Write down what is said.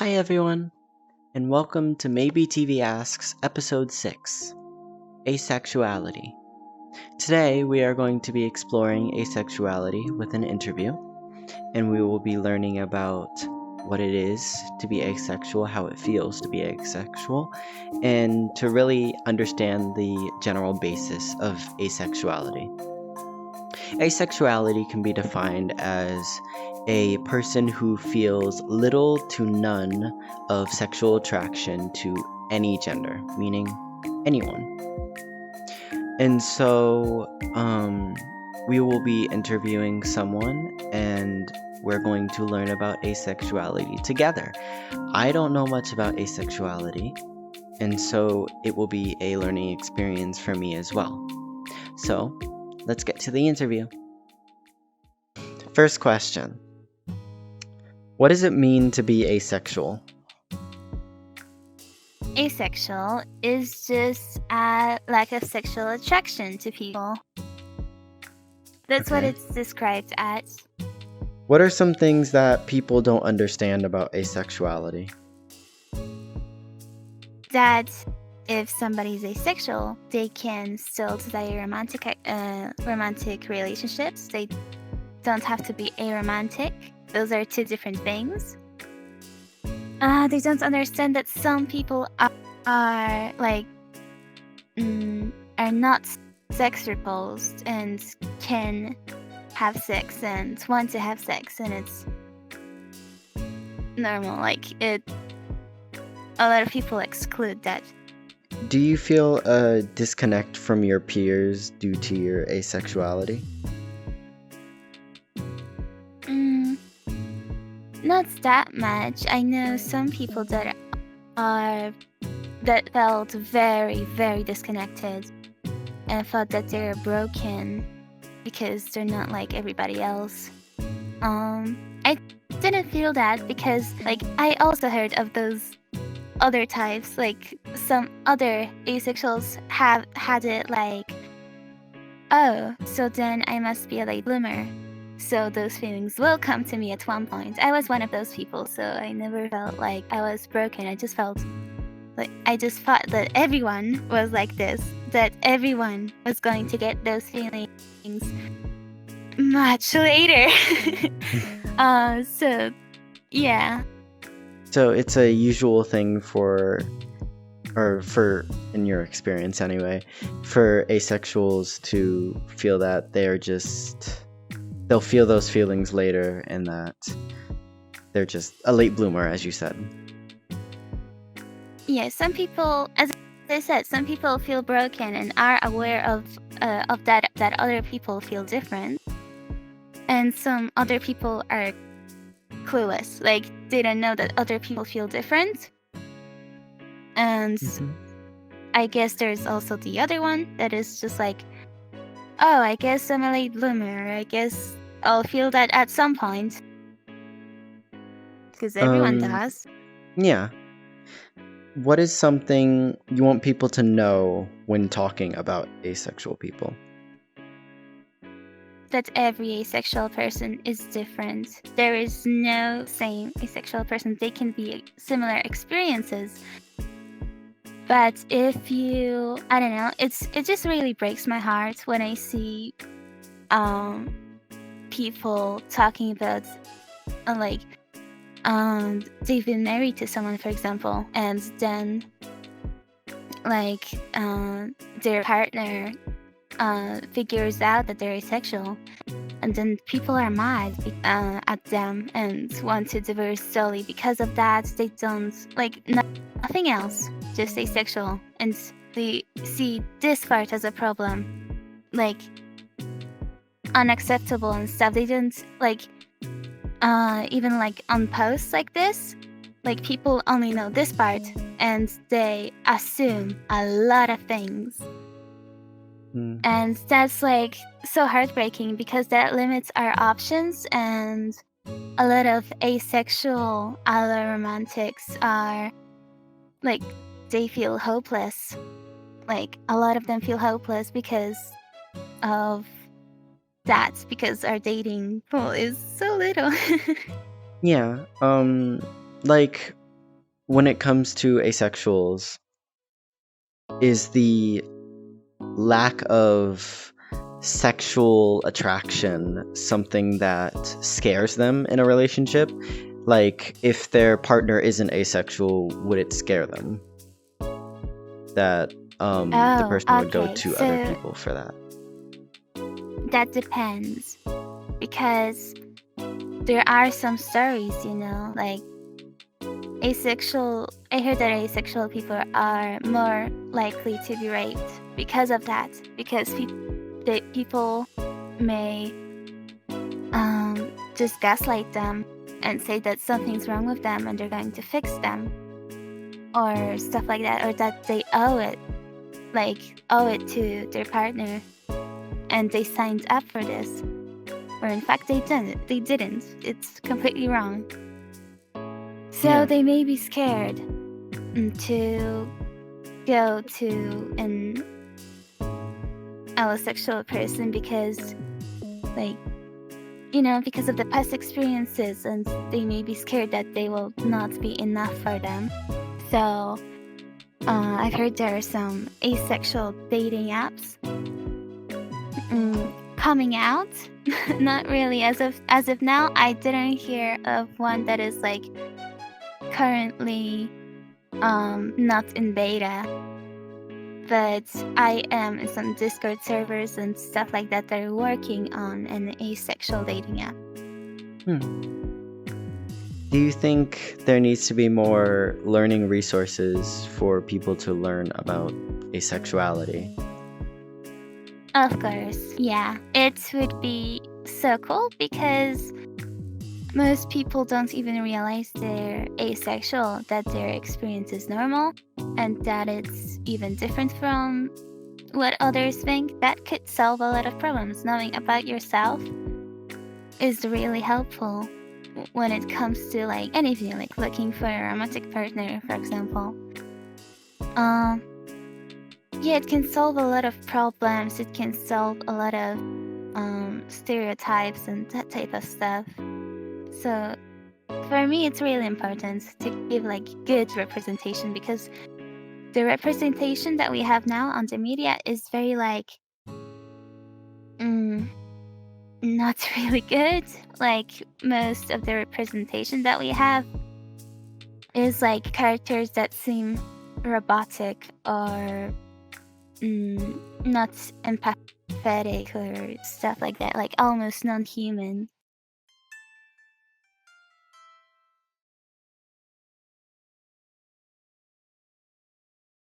Hi everyone, and welcome to MaebeeTV Asks Episode 6, Asexuality. Today we are going to be exploring asexuality with an interview, and we will be learning about what it is to be asexual, how it feels to be asexual, and to really understand the general basis of asexuality. Asexuality can be defined as a person who feels little to none of sexual attraction to any gender, meaning anyone. And so, we will be interviewing someone and we're going to learn about asexuality together. I don't know much about asexuality, and so it will be a learning experience for me as well. So, let's get to the interview. First question. What does it mean to be asexual? Asexual is just a lack of sexual attraction to people. That's what Okay. it's described as. What are some things that people don't understand about asexuality? That if somebody's asexual, they can still desire romantic relationships. They don't have to be aromantic. Those are two different things. They don't understand that some people are not sex repulsed and can have sex and want to have sex, and it's normal. A lot of people exclude that. Do you feel a disconnect from your peers due to your asexuality? Not that much. I know some people that felt very, very disconnected and thought that they're broken because they're not like everybody else. I didn't feel that because I also heard of those other types. Some other asexuals have had it oh, so then I must be a late bloomer. So those feelings will come to me at one point. I was one of those people, so I never felt like I was broken. I just thought that everyone was like this, that everyone was going to get those feelings much later. So yeah. So it's a usual thing in your experience anyway, for asexuals to feel that they'll feel those feelings later and that they're just a late bloomer, as you said. Yeah, some people, as I said, some people feel broken and are aware of that other people feel different, and some other people are clueless, they don't know that other people feel different. And I guess there's also the other one that is just oh, I guess I'm a late bloomer. I guess I'll feel that at some point. Because everyone does. Yeah. What is something you want people to know when talking about asexual people? That every asexual person is different. There is no same asexual person. They can be similar experiences. But if you, I don't know, it just really breaks my heart when I see people talking about they've been married to someone, for example, and then their partner figures out that they're asexual, and then people are mad at them and want to divorce solely because of that. They don't nothing else, just asexual, and they see this part as a problem, unacceptable and stuff. They don't even on posts like this, people only know this part and they assume a lot of things. And that's so heartbreaking because that limits our options, and a lot of asexual alloromantics are they feel hopeless. A lot of them feel hopeless because of that, because our dating pool is so little. Yeah, when it comes to asexuals, is the lack of sexual attraction something that scares them in a relationship? Like, if their partner isn't asexual, would it scare them that the person would go Okay. to So other people for that? that depends, because there are some stories, like asexual. I heard that asexual people are more likely to be raped because of that, because people may just gaslight them and say that something's wrong with them and they're going to fix them, or stuff like that, or that they owe it to their partner and they signed up for this, or in fact they didn't. It's completely wrong. So Yeah. they may be scared to go to an allosexual person because, because of the past experiences, and they may be scared that they will not be enough for them. So I've heard there are some asexual dating apps coming out. Not really, as of now. I didn't hear of one that is currently not in beta, but I am in some Discord servers and stuff like that are working on an asexual dating app. Do you think there needs to be more learning resources for people to learn about asexuality? Of course, yeah. It would be so cool because most people don't even realize they're asexual, that their experience is normal, and that it's even different from what others think. That could solve a lot of problems. Knowing about yourself is really helpful when it comes to anything, like looking for a romantic partner, for example. Yeah, it can solve a lot of problems. It can solve a lot of stereotypes and that type of stuff. So for me, it's really important to give good representation, because the representation that we have now on the media is very not really good. Most of the representation that we have is characters that seem robotic or not empathetic or stuff like that, almost non-human.